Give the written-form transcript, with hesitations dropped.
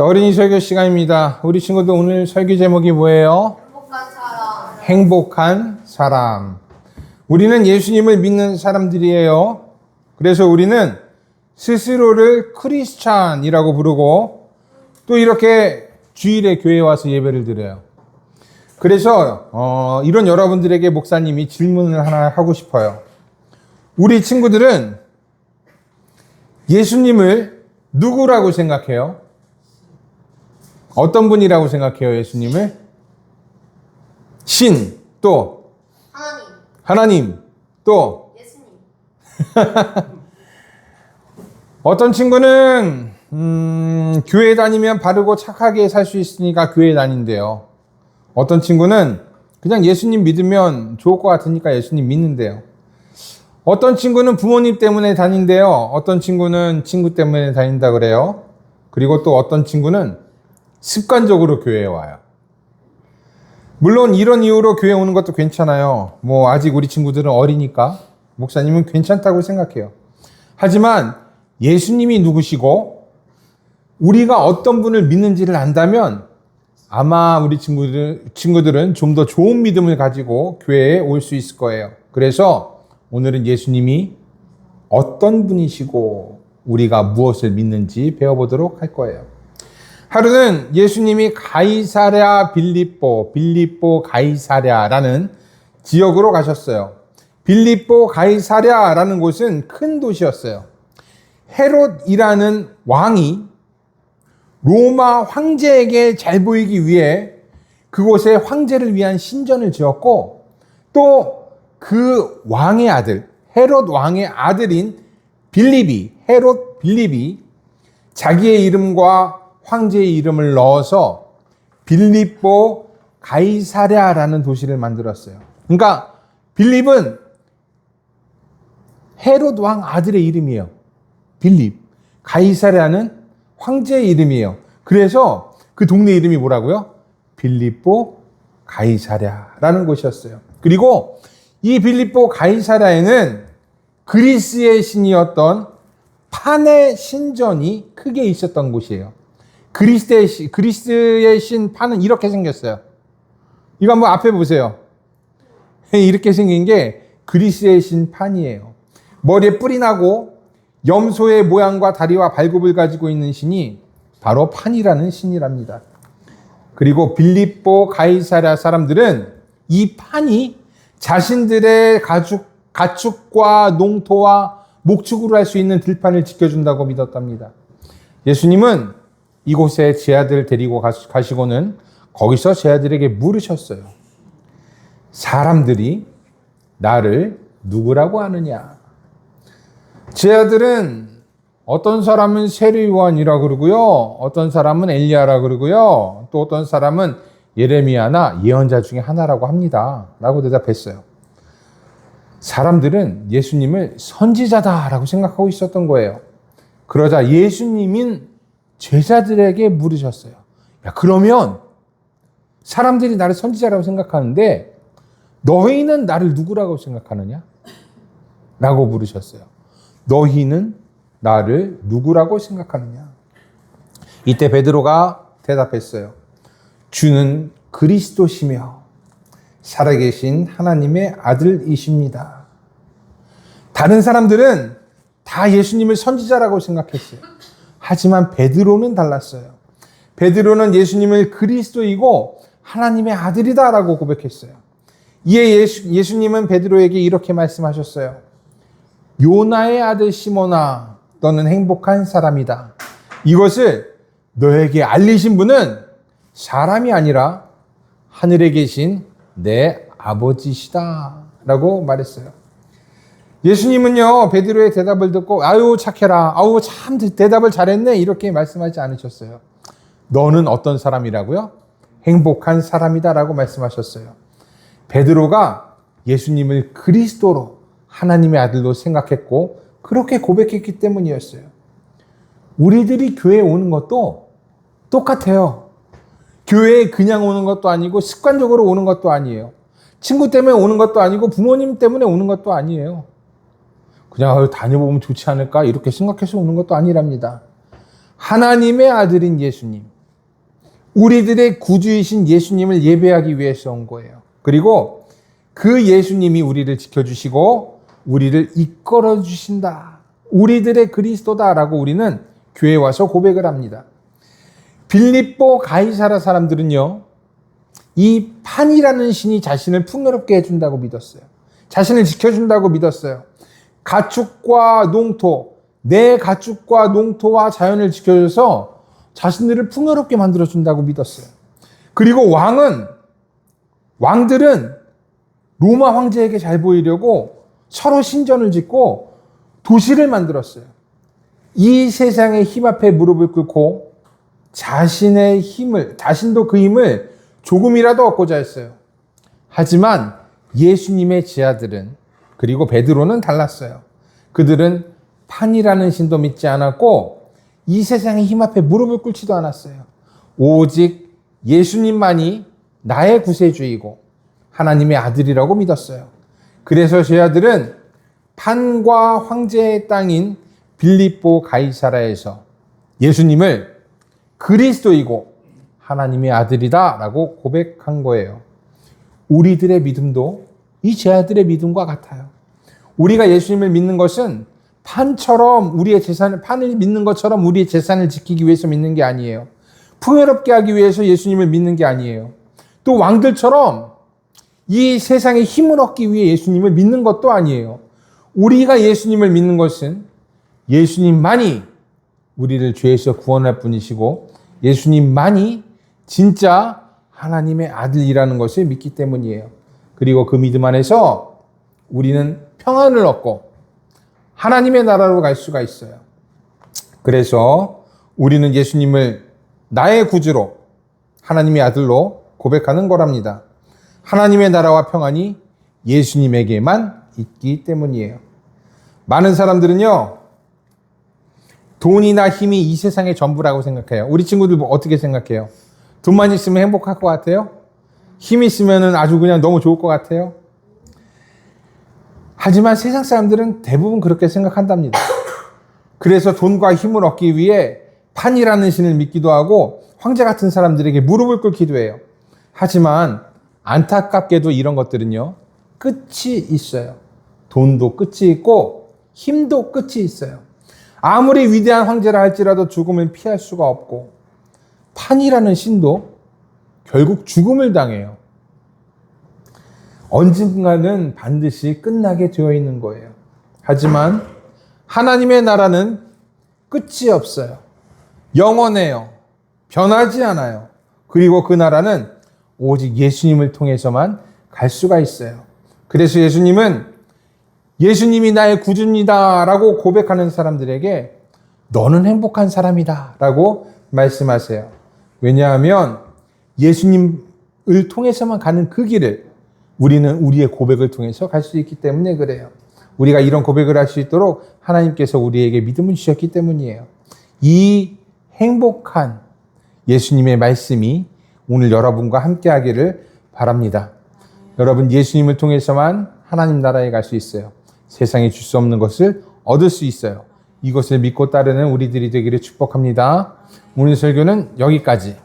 자, 어린이 설교 시간입니다. 우리 친구들 오늘 설교 제목이 뭐예요? 행복한 사람. 행복한 사람. 우리는 예수님을 믿는 사람들이에요. 그래서 우리는 스스로를 크리스찬이라고 부르고 또 이렇게 주일에 교회에 와서 예배를 드려요. 그래서 이런 여러분들에게 목사님이 질문을 하나 하고 싶어요. 우리 친구들은 예수님을 누구라고 생각해요? 어떤 분이라고 생각해요, 예수님을? 신, 또 하나님, 또 예수님. 어떤 친구는 교회 다니면 바르고 착하게 살 수 있으니까 교회 다닌대요. 어떤 친구는 그냥 예수님 믿으면 좋을 것 같으니까 예수님 믿는데요. 어떤 친구는 부모님 때문에 다닌대요. 어떤 친구는 친구 때문에 다닌다 그래요. 그리고 또 어떤 친구는 습관적으로 교회에 와요. 물론 이런 이유로 교회 오는 것도 괜찮아요. 아직 우리 친구들은 어리니까 목사님은 괜찮다고 생각해요. 하지만 예수님이 누구시고 우리가 어떤 분을 믿는지를 안다면 아마 우리 친구들은 좀 더 좋은 믿음을 가지고 교회에 올 수 있을 거예요. 그래서 오늘은 예수님이 어떤 분이시고 우리가 무엇을 믿는지 배워보도록 할 거예요. 하루는 예수님이 가이사랴 빌립보 가이사랴라는 지역으로 가셨어요. 빌립보 가이사랴라는 곳은 큰 도시였어요. 헤롯이라는 왕이 로마 황제에게 잘 보이기 위해 그곳에 황제를 위한 신전을 지었고 또 그 왕의 아들, 헤롯 왕의 아들인 헤롯 빌립이 자기의 이름과 황제의 이름을 넣어서 빌립보 가이사랴라는 도시를 만들었어요. 그러니까 빌립은 헤롯 왕 아들의 이름이에요. 빌립. 가이사랴는 황제의 이름이에요. 그래서 그 동네 이름이 뭐라고요? 빌립보 가이사랴라는 곳이었어요. 그리고 이 빌립보 가이사랴에는 그리스의 신이었던 판의 신전이 크게 있었던 곳이에요. 그리스의 신 판은 이렇게 생겼어요. 이거 한번 앞에 보세요. 이렇게 생긴 게 그리스의 신 판이에요. 머리에 뿔이 나고 염소의 모양과 다리와 발굽을 가지고 있는 신이 바로 판이라는 신이랍니다. 그리고 빌립보 가이사랴 사람들은 이 판이 자신들의 가축과 농토와 목축으로 할 수 있는 들판을 지켜준다고 믿었답니다. 예수님은 이곳에 제 아들을 데리고 가시고는 거기서 제 아들에게 물으셨어요. 사람들이 나를 누구라고 하느냐? 제 아들은 어떤 사람은 세례요한이라 그러고요. 어떤 사람은 엘리야라 그러고요. 또 어떤 사람은 예레미야나 예언자 중에 하나라고 합니다. 라고 대답했어요. 사람들은 예수님을 선지자다라고 생각하고 있었던 거예요. 그러자 예수님은 제자들에게 물으셨어요. 야, 그러면 사람들이 나를 선지자라고 생각하는데 너희는 나를 누구라고 생각하느냐? 라고 물으셨어요. 너희는 나를 누구라고 생각하느냐? 이때 베드로가 대답했어요. 주는 그리스도시며 살아계신 하나님의 아들이십니다. 다른 사람들은 다 예수님을 선지자라고 생각했어요. 하지만 베드로는 달랐어요. 베드로는 예수님을 그리스도이고 하나님의 아들이다라고 고백했어요. 이에 예수님은 베드로에게 이렇게 말씀하셨어요. 요나의 아들 시몬아, 너는 행복한 사람이다. 이것을 너에게 알리신 분은 사람이 아니라 하늘에 계신 내 아버지시다 라고 말했어요. 예수님은요, 베드로의 대답을 듣고 아유 착해라, 아유 참 대답을 잘했네 이렇게 말씀하지 않으셨어요. 너는 어떤 사람이라고요? 행복한 사람이다 라고 말씀하셨어요. 베드로가 예수님을 그리스도로 하나님의 아들로 생각했고 그렇게 고백했기 때문이었어요. 우리들이 교회에 오는 것도 똑같아요. 교회에 그냥 오는 것도 아니고 습관적으로 오는 것도 아니에요. 친구 때문에 오는 것도 아니고 부모님 때문에 오는 것도 아니에요. 그냥 다녀보면 좋지 않을까 이렇게 생각해서 오는 것도 아니랍니다. 하나님의 아들인 예수님, 우리들의 구주이신 예수님을 예배하기 위해서 온 거예요. 그리고 그 예수님이 우리를 지켜주시고 우리를 이끌어 주신다. 우리들의 그리스도다라고 우리는 교회에 와서 고백을 합니다. 빌립보 가이사라 사람들은요, 이 판이라는 신이 자신을 풍요롭게 해준다고 믿었어요. 자신을 지켜준다고 믿었어요. 가축과 농토, 내 가축과 농토와 자연을 지켜줘서 자신들을 풍요롭게 만들어준다고 믿었어요. 그리고 왕들은 로마 황제에게 잘 보이려고 서로 신전을 짓고 도시를 만들었어요. 이 세상의 힘 앞에 무릎을 꿇고 자신도 그 힘을 조금이라도 얻고자 했어요. 하지만 예수님의 제자들은, 그리고 베드로는 달랐어요. 그들은 판이라는 신도 믿지 않았고 이 세상의 힘 앞에 무릎을 꿇지도 않았어요. 오직 예수님만이 나의 구세주이고 하나님의 아들이라고 믿었어요. 그래서 제자들은 판과 황제의 땅인 빌립보 가이사라에서 예수님을 그리스도이고 하나님의 아들이다 라고 고백한 거예요. 우리들의 믿음도 이 제자들의 믿음과 같아요. 우리가 예수님을 믿는 것은 판을 믿는 것처럼 우리의 재산을 지키기 위해서 믿는 게 아니에요. 풍요롭게 하기 위해서 예수님을 믿는 게 아니에요. 또 왕들처럼 이 세상에 힘을 얻기 위해 예수님을 믿는 것도 아니에요. 우리가 예수님을 믿는 것은 예수님만이 우리를 죄에서 구원할 분이시고 예수님만이 진짜 하나님의 아들이라는 것을 믿기 때문이에요. 그리고 그 믿음 안에서 우리는 평안을 얻고 하나님의 나라로 갈 수가 있어요. 그래서 우리는 예수님을 나의 구주로 하나님의 아들로 고백하는 거랍니다. 하나님의 나라와 평안이 예수님에게만 있기 때문이에요. 많은 사람들은요, 돈이나 힘이 이 세상의 전부라고 생각해요. 우리 친구들 어떻게 생각해요? 돈만 있으면 행복할 것 같아요? 힘 있으면 아주 그냥 너무 좋을 것 같아요? 하지만 세상 사람들은 대부분 그렇게 생각한답니다. 그래서 돈과 힘을 얻기 위해 판이라는 신을 믿기도 하고 황제 같은 사람들에게 무릎을 꿇기도 해요. 하지만 안타깝게도 이런 것들은요, 끝이 있어요. 돈도 끝이 있고 힘도 끝이 있어요. 아무리 위대한 황제라 할지라도 죽음을 피할 수가 없고 판이라는 신도 결국 죽음을 당해요. 언젠가는 반드시 끝나게 되어 있는 거예요. 하지만 하나님의 나라는 끝이 없어요. 영원해요. 변하지 않아요. 그리고 그 나라는 오직 예수님을 통해서만 갈 수가 있어요. 그래서 예수님이 나의 구주입니다 라고 고백하는 사람들에게 너는 행복한 사람이다 라고 말씀하세요. 왜냐하면 예수님을 통해서만 가는 그 길을 우리는 우리의 고백을 통해서 갈 수 있기 때문에 그래요. 우리가 이런 고백을 할 수 있도록 하나님께서 우리에게 믿음을 주셨기 때문이에요. 이 행복한 예수님의 말씀이 오늘 여러분과 함께 하기를 바랍니다. 여러분, 예수님을 통해서만 하나님 나라에 갈 수 있어요. 세상에 줄 수 없는 것을 얻을 수 있어요. 이것을 믿고 따르는 우리들이 되기를 축복합니다. 오늘 설교는 여기까지.